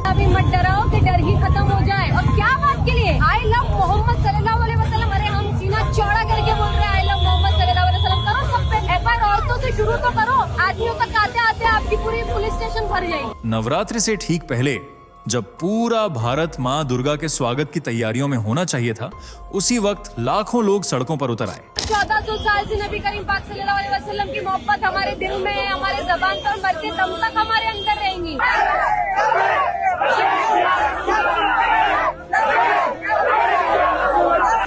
अभी मत डराओ कि डर ही खत्म हो जाए। और क्या बात के लिए? आई लव मोहम्मद सल्लल्लाहु अलैहि वसल्लम। अरे हम सीना चौड़ा करके बोल रहे हैं आई लव मोहम्मद सल्लल्लाहु अलैहि वसल्लम। करो सब पे एफआईआर औरतों से शुरू तो करो। आदमियों तक आते आते आपकी पूरी पुलिस स्टेशन भर जाएगी। नवरात्रि से ठीक पहले जब पूरा भारत माँ दुर्गा के स्वागत की तैयारियों में होना चाहिए था, उसी वक्त लाखों लोग सड़कों पर उतर आए। 1400 साल से नबी करीम पाक सल्लल्लाहु अलैहि वसल्लम की मोहब्बत हमारे दिल में है, हमारे जबान पर मरते दम तक हमारे अंदर रहेंगी।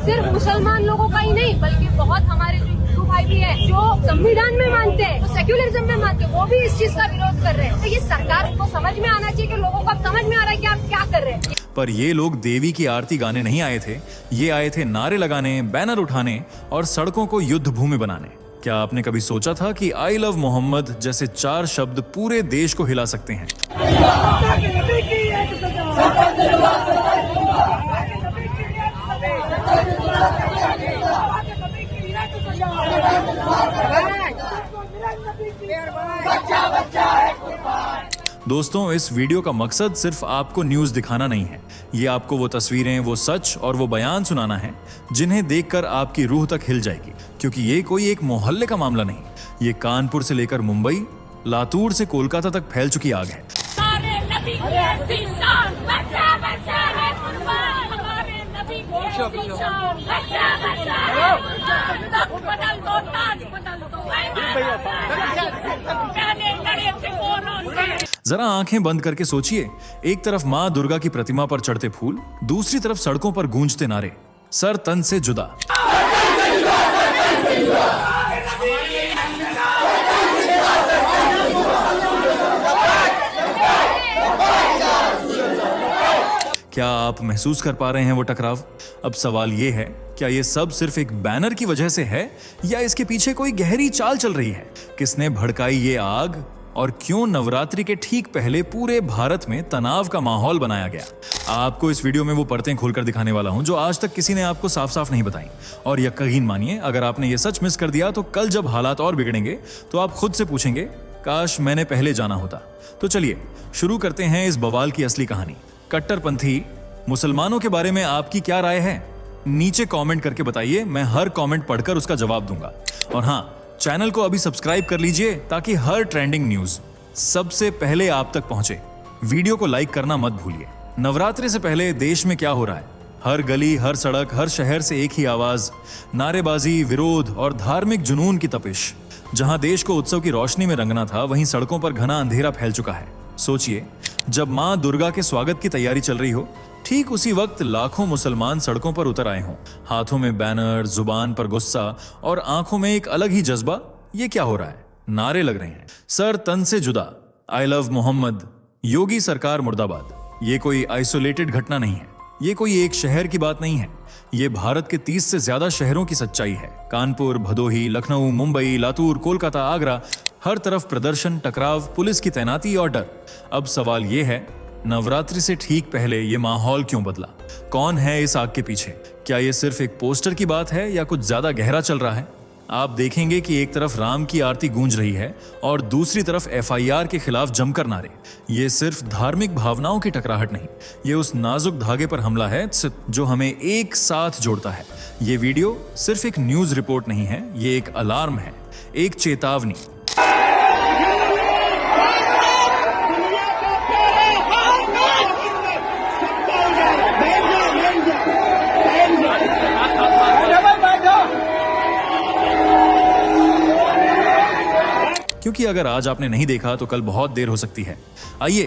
सिर्फ मुसलमान लोगों का ही नहीं, बल्कि बहुत हमारे जो हिंदू भाई भी है, जो संविधान में मानते हैं, जो सेक्युलरिज्म में मानते हैं, वो भी इस चीज का विरोध कर रहे हैं। तो ये सरकार को समझ में आना चाहिए कि लोगों को अब समझ में आ रहा है कि आप क्या कर रहे हैं। पर ये लोग देवी की आरती गाने नहीं आए थे, ये आए थे नारे लगाने, बैनर उठाने और सड़कों को युद्ध भूमि बनाने। क्या आपने कभी सोचा था कि आई लव मोहम्मद जैसे 4 शब्द पूरे देश को हिला सकते हैं? दोस्तों, इस वीडियो का मकसद सिर्फ आपको न्यूज़ दिखाना नहीं है। ये आपको वो तस्वीरें, वो सच और वो बयान सुनाना है जिन्हें देखकर आपकी रूह तक हिल जाएगी। क्योंकि ये कोई एक मोहल्ले का मामला नहीं, ये कानपुर से लेकर मुंबई, लातूर से कोलकाता तक फैल चुकी आग है। जरा आंखें बंद करके सोचिए, एक तरफ माँ दुर्गा की प्रतिमा पर चढ़ते फूल, दूसरी तरफ सड़कों पर गूंजते नारे, सर तन से जुदा। क्या आप महसूस कर पा रहे हैं वो टकराव? अब सवाल ये है, क्या ये सब सिर्फ एक बैनर की वजह से है या इसके पीछे कोई गहरी चाल चल रही है? किसने भड़काई ये आग और क्यों नवरात्रि के ठीक पहले पूरे भारत में तनाव का माहौल बनाया गया? आपको इस वीडियो में वो परतें खोलकर दिखाने वाला हूं जो आज तक किसी ने आपको साफ साफ नहीं बताई। और यकीन मानिए, अगर आपने ये सच मिस कर दिया तो कल जब हालात और बिगड़ेंगे तो आप खुद से पूछेंगे, काश मैंने पहले जाना होता। तो चलिए शुरू करते हैं इस बवाल की असली कहानी। कट्टरपंथी मुसलमानों के बारे में आपकी क्या राय है? नीचे कमेंट करके बताइए, मैं हर कमेंट पढ़कर उसका जवाब दूंगा। और हाँ, चैनल को अभी सब्सक्राइब कर लीजिए ताकि हर ट्रेंडिंग न्यूज सबसे पहले आप तक पहुंचे। वीडियो को लाइक करना मत भूलिए। नवरात्रि से पहले देश में क्या हो रहा है? हर गली, हर सड़क, हर शहर से एक ही आवाज, नारेबाजी, विरोध और धार्मिक जुनून की तपिश। जहां देश को उत्सव की रोशनी में रंगना था, वहीं सड़कों पर घना अंधेरा फैल चुका है। सोचिए, जब मां दुर्गा के स्वागत की तैयारी चल रही हो, ठीक उसी वक्त लाखों मुसलमान सड़कों पर उतर आए हों, हाथों में बैनर, जुबान पर गुस्सा और आंखों में एक अलग ही जज्बा। ये क्या हो रहा है? नारे लग रहे हैं, सर तन से जुदा, आई लव मोहम्मद, योगी सरकार मुर्दाबाद। ये कोई आइसोलेटेड घटना नहीं है, ये कोई एक शहर की बात नहीं है, ये भारत के 30 से ज्यादा शहरों की सच्चाई है। कानपुर, भदोही, लखनऊ, मुंबई, लातूर, कोलकाता, आगरा, हर तरफ प्रदर्शन, टकराव, पुलिस की तैनाती और डर। अब सवाल ये है, नवरात्रि से ठीक पहले ये माहौल क्यों बदला? कौन है इस आग के पीछे? क्या ये सिर्फ एक पोस्टर की बात है या कुछ ज्यादा गहरा चल रहा है? आप देखेंगे कि एक तरफ राम की आरती गूंज रही है और दूसरी तरफ एफआईआर के खिलाफ जमकर नारे। ये सिर्फ धार्मिक भावनाओं की टकराहट नहीं, ये उस नाजुक धागे पर हमला है जो हमें एक साथ जोड़ता है। ये वीडियो सिर्फ एक न्यूज रिपोर्ट नहीं है, ये एक अलार्म है, एक चेतावनी। क्योंकि अगर आज आपने नहीं देखा तो कल बहुत देर हो सकती है। आइए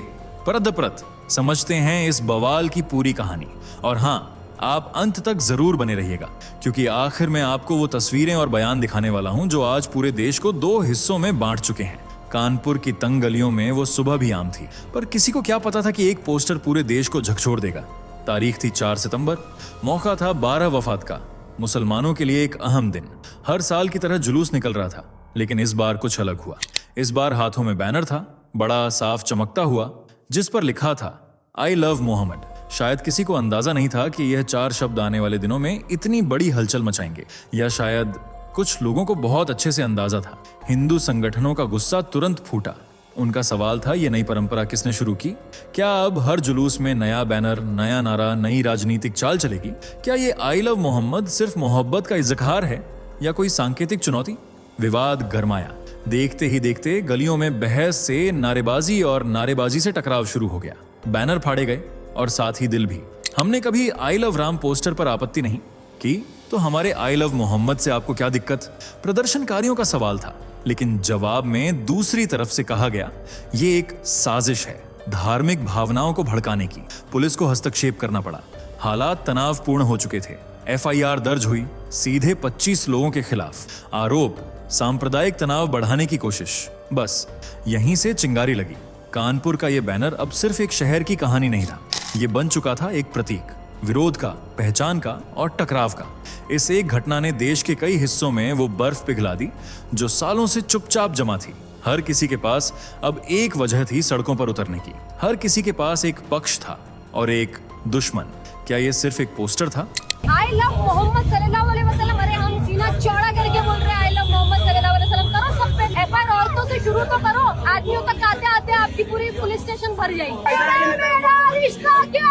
परत दर परत समझते हैं इस बवाल की पूरी कहानी। और हाँ, आप अंत तक जरूर बने रहिएगा, क्योंकि आखिर में आपको वो तस्वीरें और बयान दिखाने वाला हूं जो आज पूरे देश को 2 हिस्सों में बांट चुके हैं। कानपुर की तंग गलियों में वो सुबह भी आम थी, पर किसी को क्या पता था कि एक पोस्टर पूरे देश को झकझोर देगा। तारीख थी 4 सितंबर, मौका था 12 वफात का, मुसलमानों के लिए एक अहम दिन। हर साल की तरह जुलूस निकल रहा था, लेकिन इस बार कुछ अलग हुआ। इस बार हाथों में बैनर था, बड़ा साफ चमकता हुआ, जिस पर लिखा था आई लव मोहम्मद। शायद किसी को अंदाजा नहीं था कि यह 4 शब्द आने वाले दिनों में इतनी बड़ी हलचल मचाएंगे, या शायद कुछ लोगों को बहुत अच्छे से अंदाजा था। हिंदू संगठनों का गुस्सा तुरंत फूटा। उनका सवाल था, ये नई परंपरा किसने शुरू की? क्या अब हर जुलूस में नया बैनर, नया नारा, नई राजनीतिक चाल चलेगी? क्या ये आई लव मोहम्मद सिर्फ मोहब्बत का इजहार है या कोई सांकेतिक चुनौती? विवाद गरमाया। देखते ही देखते गलियों में बहस से नारेबाजी और नारेबाजी से टकराव शुरू हो गया। बैनर फाड़े गए और साथ ही दिल भी। हमने कभी आई लव राम पोस्टर पर आपत्ति नहीं की, तो हमारे आई लव मोहम्मद से आपको क्या दिक्कत? प्रदर्शनकारियों का सवाल था, लेकिन जवाब में दूसरी तरफ से कहा गया, ये एक साजिश है धार्मिक भावनाओं को भड़काने की। पुलिस को हस्तक्षेप करना पड़ा। हालात तनावपूर्ण हो चुके थे। एफआईआर दर्ज हुई सीधे 25 लोगों के खिलाफ। आरोप सांप्रदायिक तनाव बढ़ाने की कोशिश। बस यहीं से चिंगारी लगी। कानपुर का यह बैनर अब सिर्फ एक शहर की कहानी नहीं था, ये बन चुका था एक प्रतीक, विरोध का, पहचान का और टकराव का। इस एक घटना ने देश के कई हिस्सों में वो बर्फ पिघला दी जो सालों से चुपचाप जमा थी। हर किसी के पास अब एक वजह थी सड़कों पर उतरने की। हर किसी के पास एक पक्ष था और एक दुश्मन। क्या ये सिर्फ एक पोस्टर था? आई लव मोहम्मद सल्लल्लाहु अलैहि वसल्लम। अरे हम सीना चौड़ा करके बोल रहे हैं आई लव मोहम्मद सल्लल्लाहु अलैहि वसल्लम। करो सब पे एफआईआर औरतों से शुरू तो करो। आदमियों तक आते आते आपकी पूरी पुलिस स्टेशन भर जाएगी। मेरा रिश्ता क्या?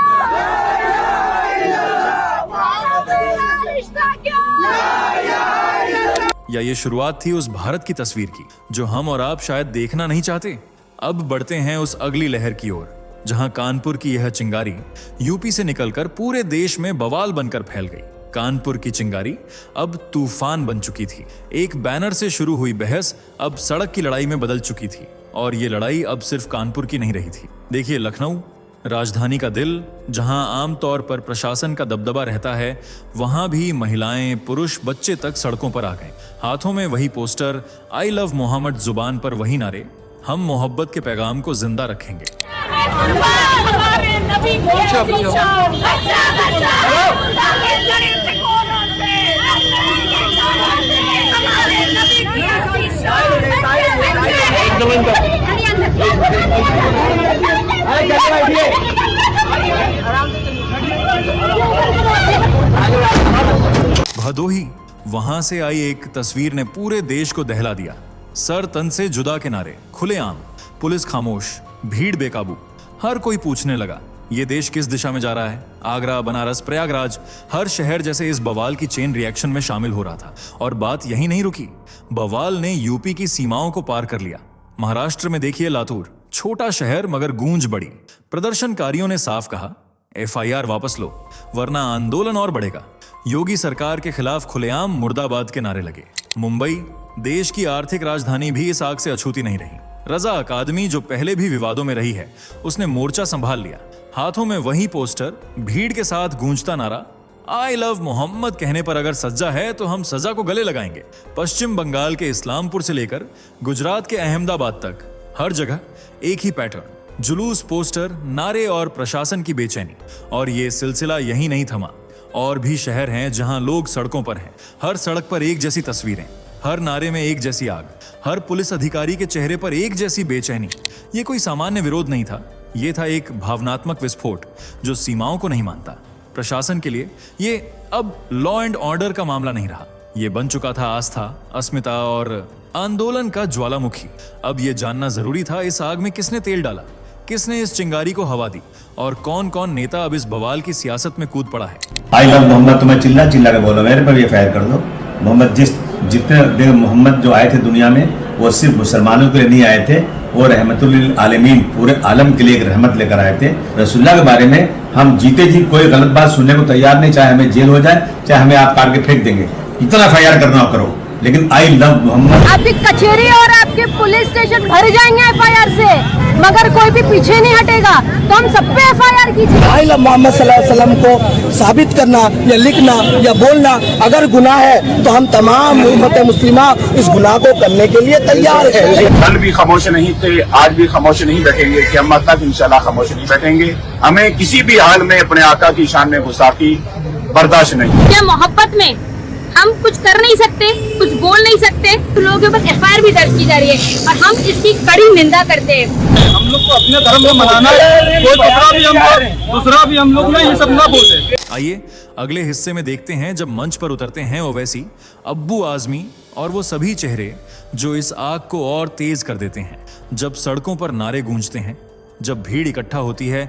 मेरा रिश्ता क्या? या ये शुरुआत थी उस भारत की तस्वीर की जो हम और आप शायद देखना नहीं चाहते? अब बढ़ते हैं उस अगली लहर की ओर, जहां कानपुर की यह चिंगारी यूपी से निकलकर पूरे देश में बवाल बनकर फैल गई। कानपुर की चिंगारी अब तूफान बन चुकी थी। एक बैनर से शुरू हुई बहस अब सड़क की लड़ाई में बदल चुकी थी, और ये लड़ाई अब सिर्फ कानपुर की नहीं रही थी। देखिए, लखनऊ, राजधानी का दिल, जहां आमतौर पर प्रशासन का दबदबा रहता है, वहां भी महिलाएं, पुरुष, बच्चे तक सड़कों पर आ गए। हाथों में वही पोस्टर, आई लव मोहम्मद, जुबान पर वही नारे, हम मोहब्बत के पैगाम को जिंदा रखेंगे। भदोही, वहां से आई एक तस्वीर ने पूरे देश को दहला दिया। सर तन से जुदा के नारे, खुलेआम, पुलिस खामोश, भीड़ बेकाबू। हर कोई पूछने लगा, ये देश किस दिशा में जा रहा है? आगरा, बनारस, प्रयागराज, हर शहर जैसे इस बवाल की चेन रिएक्शन में शामिल हो रहा था। और बात यही नहीं रुकी, बवाल ने यूपी की सीमाओं को पार कर लिया। महाराष्ट्र में देखिए लातूर, छोटा शहर मगर गूंज बड़ी। प्रदर्शनकारियों ने साफ कहा, एफआईआर वापस लो वरना आंदोलन और बढ़ेगा। योगी सरकार के खिलाफ खुलेआम मुर्दाबाद के नारे लगे। मुंबई, देश की आर्थिक राजधानी, भी इस आग से अछूती नहीं रही। रजा अकादमी, जो पहले भी विवादों में रही है, उसने मोर्चा संभाल लिया। हाथों में वही पोस्टर, भीड़ के साथ गूंजता नारा, आई लव मोहम्मद कहने पर अगर सज्जा है तो हम सजा को गले लगाएंगे। पश्चिम बंगाल के इस्लामपुर से लेकर गुजरात के अहमदाबाद तक हर जगह एक ही पैटर्न, जुलूस, पोस्टर, नारे और प्रशासन की बेचैनी। और ये सिलसिला यही नहीं थमा। और भी शहर हैं जहां लोग सड़कों पर हैं। हर सड़क पर एक जैसी तस्वीरें, हर नारे में एक जैसी आग, हर पुलिस अधिकारी के चेहरे पर एक जैसी बेचैनी। ये कोई सामान्य विरोध नहीं था, ये था एक भावनात्मक विस्फोट जो सीमाओं को नहीं मानता। प्रशासन के लिए ये अब लॉ एंड ऑर्डर का मामला नहीं रहा, ये बन चुका था आस्था, अस्मिता और आंदोलन का ज्वालामुखी। अब ये जानना जरूरी था, इस आग में किसने तेल डाला, किसने इस चिंगारी को हवा दी, और कौन कौन नेता अब इस बवाल की सियासत में कूद पड़ा है। आई लव मोहम्मद, तुम्हें चिल्ला चिल्ला के बोलो, मेरे पर ये फायर कर दो। मोहम्मद, जितने मोहम्मद जो आए थे दुनिया में, वो सिर्फ मुसलमानों के लिए नहीं आए थे, वो रहमतुल आलमीन, पूरे आलम के लिए एक रहमत लेकर आए थे। रसूलुल्लाह के बारे में हम जीते जी कोई गलत बात सुनने को तैयार नहीं, चाहे हमें जेल हो जाए, चाहे हमें आप काट के फेंक देंगे, इतना एफआईआर करना करो, लेकिन आई लव मोहम्मद। आपकी कचहरी और आपके पुलिस स्टेशन भर जाएंगे एफआईआर से, मगर कोई भी पीछे नहीं हटेगा, तो हम सब पे एफआईआर कीजिए। आई लव मोहम्मद सल्लल्लाहु अलैहि वसल्लम को साबित करना या लिखना या बोलना अगर गुनाह है, तो हम तमाम उम्मत मुस्लिमा इस गुनाह को करने के लिए तैयार है। कल भी खामोश नहीं थे, आज भी खामोश नहीं बैठेंगे, क़यामत तक इंशाल्लाह खामोश नहीं बैठेंगे। हमें किसी भी हाल में अपने आका की शान में गुस्ताखी बर्दाश्त नहीं। क्या मोहब्बत में हम कुछ कर नहीं सकते, कुछ बोल नहीं सकते, तो लोगों के ऊपर FIR भी दर्ज की जा रही है और हम इसकी कड़ी निंदा करते हैं। हम लोग को अपने धर्म को मनाना है, कोई दूसरा भी हम लोग ने ये सब ना बोले। आइए अगले हिस्से में देखते हैं जब मंच पर उतरते हैं ओवैसी, अब्बू आजमी और वो सभी चेहरे जो इस आग को और तेज कर देते हैं। जब सड़कों पर नारे गूंजते हैं, जब भीड़ इकट्ठा होती है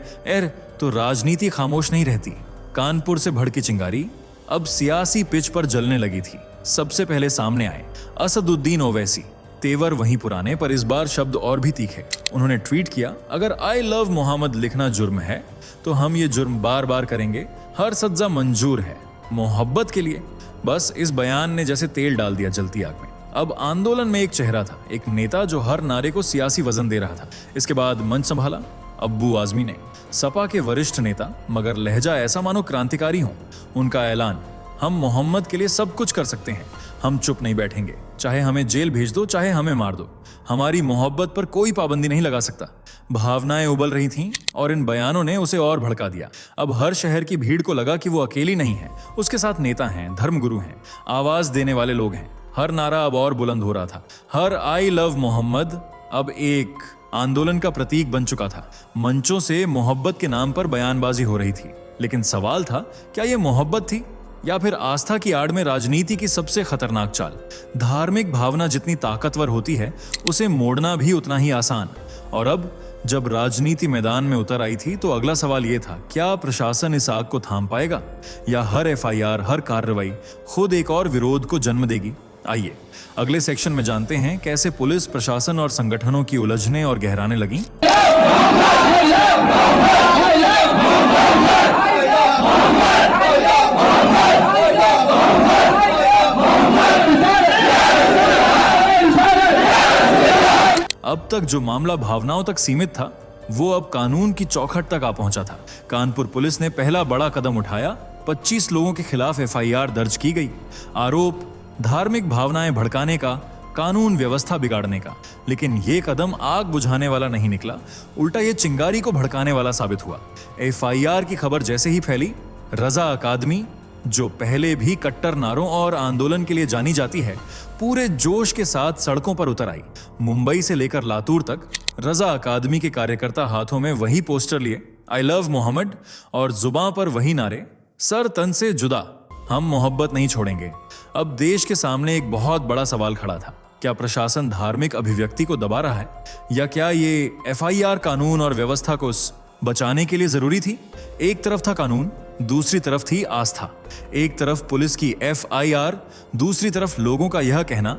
तो राजनीति खामोश नहीं रहती। कानपुर से भड़की चिंगारी अब सियासी पिच पर जलने लगी थी। सबसे पहले सामने आए असदुद्दीन ओवैसी, तेवर वहीं पुराने पर इस बार शब्द और भी तीखे। उन्होंने ट्वीट किया, अगर आई लव मोहम्मद लिखना जुर्म है तो हम ये जुर्म बार बार करेंगे, हर सज्जा मंजूर है मोहब्बत के लिए। बस इस बयान ने जैसे तेल डाल दिया जलती आग में। अब आंदोलन में एक चेहरा था, एक नेता जो हर नारे को सियासी वजन दे रहा था। इसके बाद मंच संभाला अब्बू आजमी ने, सपा के वरिष्ठ नेता, मगर लहजा ऐसा मानो क्रांतिकारी हो। उनका ऐलान, हम मोहम्मद के लिए सब कुछ कर सकते हैं, हम चुप नहीं बैठेंगे, चाहे हमें जेल भेज दो, चाहे हमें मार दो, हमारी मोहब्बत पर कोई पाबंदी नहीं लगा सकता। भावनाएं उबल रही थीं और इन बयानों ने उसे और भड़का दिया। अब हर शहर की भीड़ को लगा कि वो अकेली नहीं है, उसके साथ नेता हैं, धर्मगुरु हैं, आवाज देने वाले लोग हैं। हर नारा अब और बुलंद हो रहा था। हर आई लव मोहम्मद अब एक आंदोलन का प्रतीक बन चुका था। मंचों से मोहब्बत के नाम पर बयानबाजी हो रही थी, लेकिन सवाल था, क्या यह मोहब्बत थी या फिर आस्था की आड़ में राजनीति की सबसे खतरनाक चाल? धार्मिक भावना जितनी ताकतवर होती है, उसे मोड़ना भी उतना ही आसान। और अब जब राजनीति मैदान में उतर आई थी तो अगला सवाल यह था, क्या प्रशासन इस आग को थाम पाएगा या हर FIR, हर कार्रवाई खुद एक और विरोध को जन्म देगी? आइए अगले सेक्शन में जानते हैं कैसे पुलिस, प्रशासन और संगठनों की उलझने और गहराने लगी। अब तक जो मामला भावनाओं तक सीमित था, वो अब कानून की चौखट तक आ पहुंचा था। कानपुर पुलिस ने पहला बड़ा कदम उठाया, 25 लोगों के खिलाफ FIR दर्ज की गई। आरोप धार्मिक भावनाएं भड़काने का, कानून व्यवस्था बिगाड़ने का। लेकिन ये कदम आग बुझाने वाला नहीं निकला, उल्टा ये चिंगारी को भड़काने वाला साबित हुआ। FIR की खबर जैसे ही फैली, रजा अकादमी, जो पहले भी कट्टर नारों और आंदोलन के लिए जानी जाती है, पूरे जोश के साथ सड़कों पर उतर आई। मुंबई से लेकर लातूर तक रजा अकादमी के कार्यकर्ता हाथों में वही पोस्टर लिए, आई लव मोहम्मद, और जुबां पर वही नारे, सर तन से जुदा, हम मोहब्बत नहीं छोड़ेंगे। अब देश के सामने एक बहुत बड़ा सवाल खड़ा था, क्या प्रशासन धार्मिक अभिव्यक्ति को दबा रहा है या क्या ये FIR कानून और व्यवस्था को बचाने के लिए जरूरी थी? एक तरफ था कानून, दूसरी तरफ थी आस्था। एक तरफ पुलिस की FIR, दूसरी तरफ लोगों का यह कहना,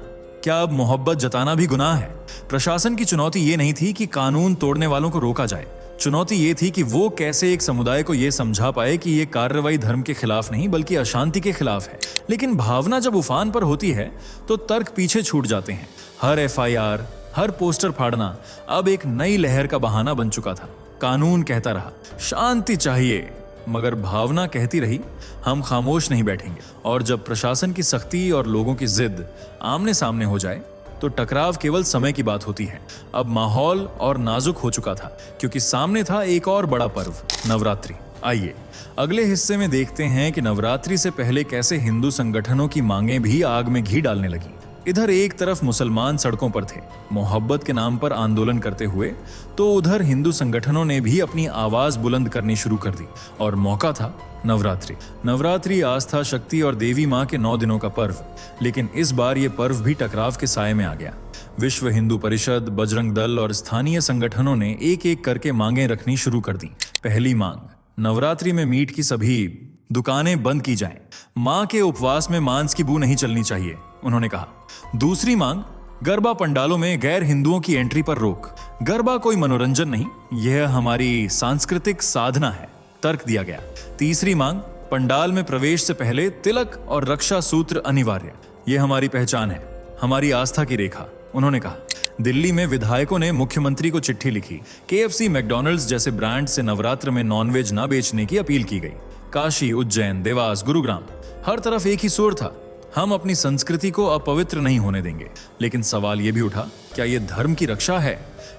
क्या अब मोहब्बत जताना भी गुनाह है? प्रशासन की चुनौती ये नहीं थी कि कानून तोड़ने वालों को रोका जाए, चुनौती ये थी कि वो कैसे एक समुदाय को ये समझा पाए कि ये कार्रवाई धर्म के खिलाफ नहीं बल्कि अशांति के खिलाफ है। लेकिन भावना जब उफान पर होती है तो तर्क पीछे छूट जाते हैं। हर FIR, हर पोस्टर फाड़ना अब एक नई लहर का बहाना बन चुका था। कानून कहता रहा शांति चाहिए, मगर भावना कहती रही हम खामोश नहीं बैठेंगे। और जब प्रशासन की सख्ती और लोगों की जिद आमने सामने हो जाए तो टकराव केवल समय की बात होती है। अब माहौल और नाजुक हो चुका था क्योंकि सामने था एक और बड़ा पर्व, नवरात्रि। आइए अगले हिस्से में देखते हैं कि नवरात्रि से पहले कैसे हिंदू संगठनों की मांगें भी आग में घी डालने लगी। इधर एक तरफ मुसलमान सड़कों पर थे, मोहब्बत के नाम पर आंदोलन करते हुए, तो उधर हिंदू संगठनों ने भी अपनी आवाज बुलंद करनी शुरू कर दी। और मौका था नवरात्रि। नवरात्रि आस्था, शक्ति और देवी मां के 9 दिनों का पर्व। लेकिन इस बार ये पर्व भी टकराव के साये में आ गया। विश्व हिंदू परिषद, बजरंग दल और स्थानीय संगठनों ने एक एक करके मांगें रखनी शुरू कर दी। पहली मांग, नवरात्रि में मीट की सभी दुकानें बंद की जाएं। मां के उपवास में मांस की बू नहीं चलनी चाहिए, उन्होंने कहा। दूसरी मांग, गरबा पंडालों में गैर हिंदुओं की एंट्री पर रोक। गरबा कोई मनोरंजन नहीं, यह हमारी सांस्कृतिक साधना है, तर्क दिया गया। तीसरी मांग, पंडाल में प्रवेश से पहले तिलक और रक्षा सूत्र अनिवार्य, यह हमारी पहचान है, हमारी आस्था की रेखा, उन्होंने कहा। दिल्ली में विधायकों ने मुख्यमंत्री को चिट्ठी लिखी। KFC, मैकडॉनल्ड्स जैसे ब्रांड से नवरात्र में नॉनवेज न बेचने की अपील की गई। काशी, उज्जैन, देवास, गुरुग्राम, हर तरफ एक ही सुर था, हम अपनी संस्कृति को अपवित्र नहीं होने देंगे। लेकिन सवाल यह भी उठा, क्या यह धर्म की रक्षा है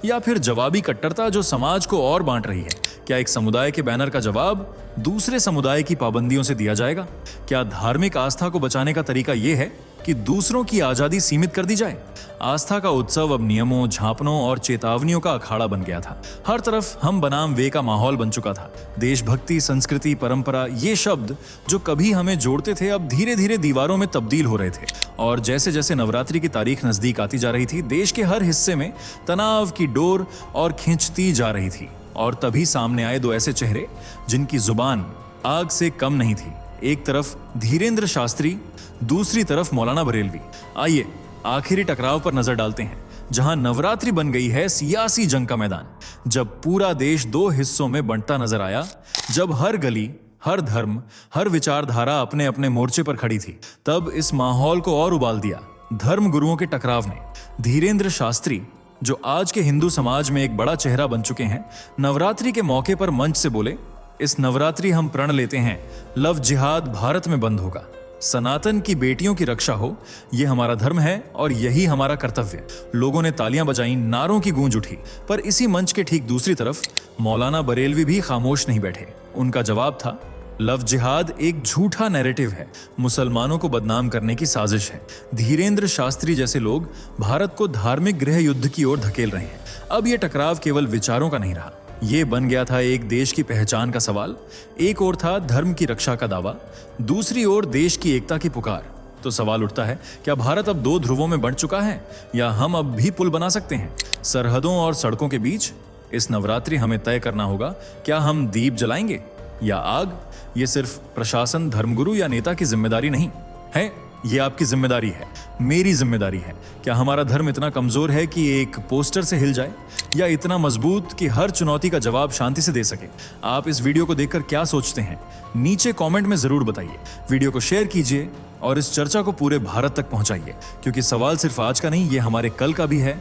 या फिर जवाबी कट्टरता जो समाज को और बांट रही है? क्या एक समुदाय के बैनर का जवाब दूसरे समुदाय की पाबंदियों से दिया जाएगा? क्या धार्मिक आस्था को बचाने का तरीका यह है कि दूसरों की आजादी सीमित कर दी जाए? आस्था का उत्सव अब नियमों, झांपनों और चेतावनियों का अखाड़ा बन गया था। हर तरफ हम बनाम वे का माहौल बन चुका था। देशभक्ति, संस्कृति, परंपरा, ये शब्द जो कभी हमें जोड़ते थे अब धीरे धीरे दीवारों में तब्दील हो रहे थे। और जैसे जैसे नवरात्रि की तारीख नजदीक आती जा रही थी, देश के हर हिस्से में तनाव की डोर और खींचती जा रही थी। और तभी सामने आए दो ऐसे चेहरे जिनकी जुबान आग से कम नहीं थी। एक तरफ धीरेंद्र शास्त्री, दूसरी तरफ मौलाना बरेलवी। आइए आखिरी टकराव पर नजर डालते हैं, जहां नवरात्रि बन गई है सियासी जंग का मैदान। जब पूरा देश दो हिस्सों में बंटता नजर आया, जब हर गली, हर धर्म, हर विचारधारा अपने अपने मोर्चे पर खड़ी थी, तब इस माहौल को और उबाल दिया धर्म गुरुओं के टकराव ने। धीरेंद्र शास्त्री, जो आज के हिंदू समाज में एक बड़ा चेहरा बन चुके हैं, नवरात्रि के मौके पर मंच से बोले, इस नवरात्रि हम प्रण लेते हैं, लव जिहाद भारत में बंद होगा। सनातन की बेटियों की रक्षा हो, यह हमारा धर्म है और यही हमारा कर्तव्य। लोगों ने तालियां बजाईं, नारों की गूंज उठी। पर इसी मंच के ठीक दूसरी तरफ मौलाना बरेलवी भी खामोश नहीं बैठे। उनका जवाब था, लव जिहाद एक झूठा नैरेटिव है, मुसलमानों को बदनाम करने की साजिश है। धीरेंद्र शास्त्री जैसे लोग भारत को धार्मिक गृह युद्ध की ओर धकेल रहे हैं। अब यह टकराव केवल विचारों का नहीं रहा, ये बन गया था एक देश की पहचान का सवाल। एक ओर था धर्म की रक्षा का दावा, दूसरी ओर देश की एकता की पुकार। तो सवाल उठता है, क्या भारत अब दो ध्रुवों में बंट चुका है, या हम अब भी पुल बना सकते हैं सरहदों और सड़कों के बीच? इस नवरात्रि हमें तय करना होगा, क्या हम दीप जलाएंगे या आग? ये सिर्फ प्रशासन, धर्मगुरु या नेता की जिम्मेदारी नहीं है, ये आपकी जिम्मेदारी है, मेरी जिम्मेदारी है। क्या हमारा धर्म इतना कमजोर है कि एक पोस्टर से हिल जाए, या इतना मजबूत कि हर चुनौती का जवाब शांति से दे सके? आप इस वीडियो को देखकर क्या सोचते हैं? नीचे कमेंट में जरूर बताइए। वीडियो को शेयर कीजिए और इस चर्चा को पूरे भारत तक पहुंचाइए, क्योंकि सवाल सिर्फ आज का नहीं, ये हमारे कल का भी है।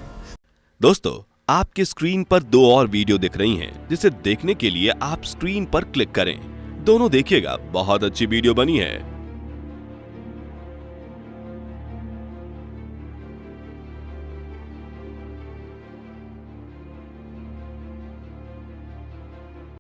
दोस्तों, आपकी स्क्रीन पर दो और वीडियो दिख रही हैं, जिसे देखने के लिए आप स्क्रीन पर क्लिक करें। दोनों देखिएगा, बहुत अच्छी वीडियो बनी है।